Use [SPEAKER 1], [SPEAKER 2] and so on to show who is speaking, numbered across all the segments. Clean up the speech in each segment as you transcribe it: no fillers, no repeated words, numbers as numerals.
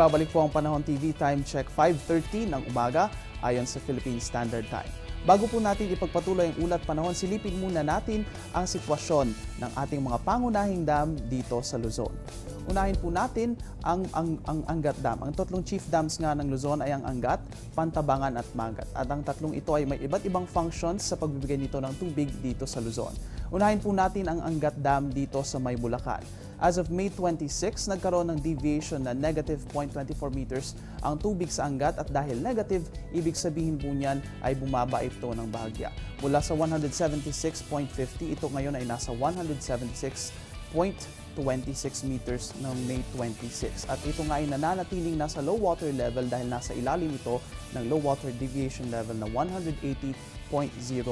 [SPEAKER 1] Nagbabalik po ang Panahon TV Time Check 5:30 ng umaga ayon sa Philippine Standard Time. Bago po natin ipagpatuloy ang ulat panahon, silipin muna natin ang sitwasyon ng ating mga pangunahing dam dito sa Luzon. Unahin po natin ang Angat Dam. Ang tatlong chief dams nga ng Luzon ay ang Angat, Pantabangan at Magat. At ang tatlong ito ay may iba't ibang functions sa pagbibigay nito ng tubig dito sa Luzon. Unahin po natin ang Angat Dam dito sa May Bulacan. As of May 26, nagkaroon ng deviation na negative 0.24 meters ang tubig sa Angat at dahil negative, ibig sabihin po niyan ay bumaba ito ng bahagya. Mula sa 176.50, ito ngayon ay nasa 176.26 meters ng May 26. At ito nga ay nananatiling nasa low water level dahil nasa ilalim ito ng low water deviation level na 180.0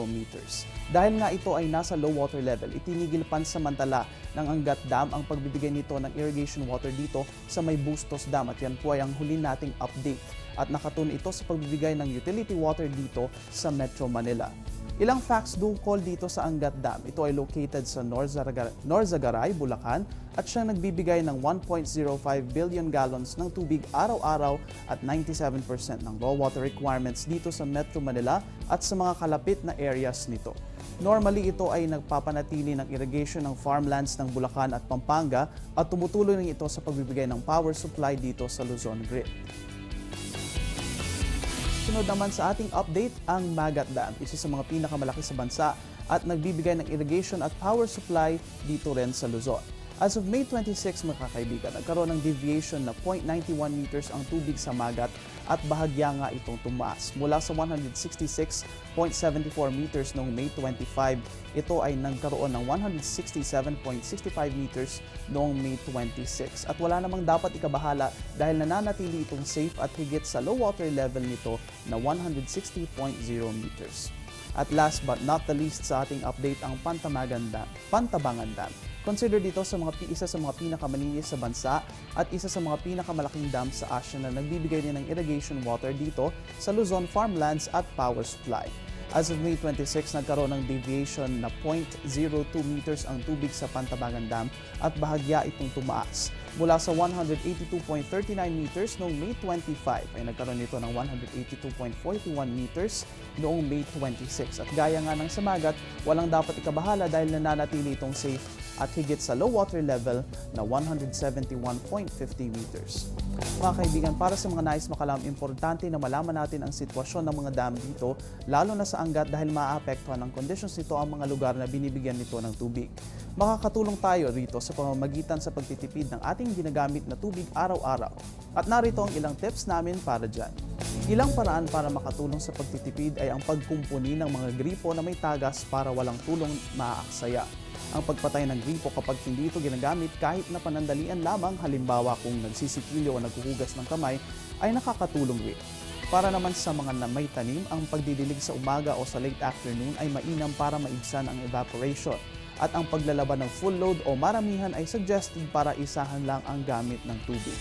[SPEAKER 1] meters. Dahil nga ito ay nasa low water level, itinigil pansamantala ng Angat Dam ang pagbibigay nito ng irrigation water dito sa May Bustos Dam at yan po ay ang huli nating update at nakatun ito sa pagbibigay ng utility water dito sa Metro Manila. Ilang facts tungkol dito sa Angat Dam. Ito ay located sa Norzagaray, Bulacan at siyang nagbibigay ng 1.05 billion gallons ng tubig araw-araw at 97% ng raw water requirements dito sa Metro Manila at sa mga kalapit na areas nito. Normally, ito ay nagpapanatili ng irrigation ng farmlands ng Bulacan at Pampanga at tumutuloy rin ito sa pagbibigay ng power supply dito sa Luzon Grid. Sunod naman sa ating update, ang Magat Dam, isa sa mga pinakamalaki sa bansa at nagbibigay ng irrigation at power supply dito rin sa Luzon. As of May 26, mga kaibigan, nagkaroon ng deviation na 0.91 meters ang tubig sa Magat at bahagya nga itong tumaas. Mula sa 166.74 meters noong May 25, ito ay nagkaroon ng 167.65 meters noong May 26. At wala namang dapat ikabahala dahil nananatili itong safe at higit sa low water level nito na 160.0 meters. At last but not the least sa ating update, ang Pantabangan Dam. Consider dito isa sa mga pinakamalinis sa bansa at isa sa mga pinakamalaking dam sa Asia na nagbibigay din ng irrigation water dito sa Luzon farmlands at power supply. As of May 26, nagkaroon ng deviation na 0.02 meters ang tubig sa Pantabangan Dam at bahagya itong tumaas. Mula sa 182.39 meters noong May 25 ay nagkaroon nito ng 182.41 meters noong May 26. At gaya nga ng sa Magat, walang dapat ikabahala dahil nananatili itong safe at higit sa low water level na 171.50 meters. Mga kaibigan, para sa mga nais makalam, importante na malaman natin ang sitwasyon ng mga dam dito, lalo na sa Angat dahil maaapektuhan ng conditions nito ang mga lugar na binibigyan nito ng tubig. Makakatulong tayo rito sa pamamagitan sa pagtitipid ng ating ginagamit na tubig araw-araw. At narito ang ilang tips namin para dyan. Ilang paraan para makatulong sa pagtitipid ay ang pagkumpuni ng mga gripo na may tagas para walang tulong maaaksaya. Ang pagpatay ng gripo kapag hindi ito ginagamit kahit na panandalian lamang, halimbawa kung nagsisikilyo o naghuhugas ng kamay, ay nakakatulong rin. Para naman sa mga may tanim, ang pagdidilig sa umaga o sa late afternoon ay mainam para maibsan ang evaporation. At ang paglalaban ng full load o maramihan ay suggested para isahan lang ang gamit ng tubig.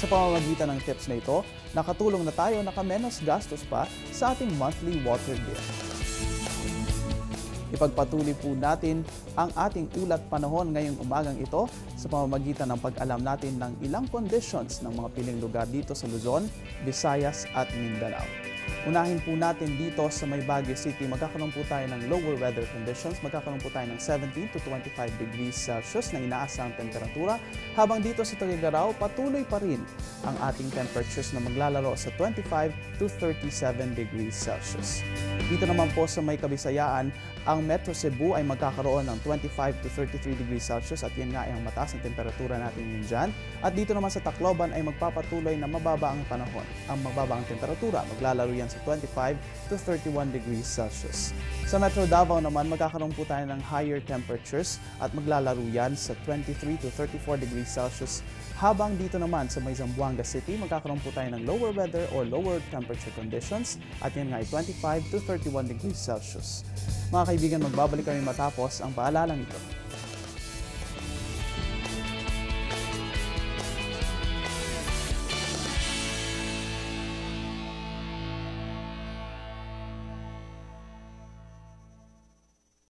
[SPEAKER 1] Sa pamamagitan ng tips na ito, nakatulong na tayo nakamenos gastos pa sa ating monthly water bill. Ipagpatuloy po natin ang ating ulat panahon ngayong umagang ito sa pamamagitan ng pag-alam natin ng ilang conditions ng mga piling lugar dito sa Luzon, Visayas at Mindanao. Unahin po natin dito sa May Baguio City, magkakaroon po tayo ng lower weather conditions, magkakaroon po tayo ng 17 to 25 degrees Celsius na inaasahang temperatura, habang dito sa Tuguegarao, patuloy pa rin ang ating temperatures na maglalaro sa 25 to 37 degrees Celsius. Dito naman po sa May Kabisayaan, ang Metro Cebu ay magkakaroon ng 25 to 33 degrees Celsius at yan nga ay ang mataas na temperatura natin yun dyan. At dito naman sa Tacloban ay magpapatuloy na mababa ang panahon. Ang mababa ang temperatura, maglalaro yan sa 25 to 31 degrees Celsius. Sa Metro Davao naman, magkakaroon po tayo ng higher temperatures at maglalaro yan sa 23 to 34 degrees Celsius. Habang dito naman sa may Zamboanga City, magkakaroon po tayo ng lower weather or lower temperature conditions at yan nga ay 25 to 31 degrees Celsius. Mga kaibigan, magbabalik kami matapos ang paalalang ito.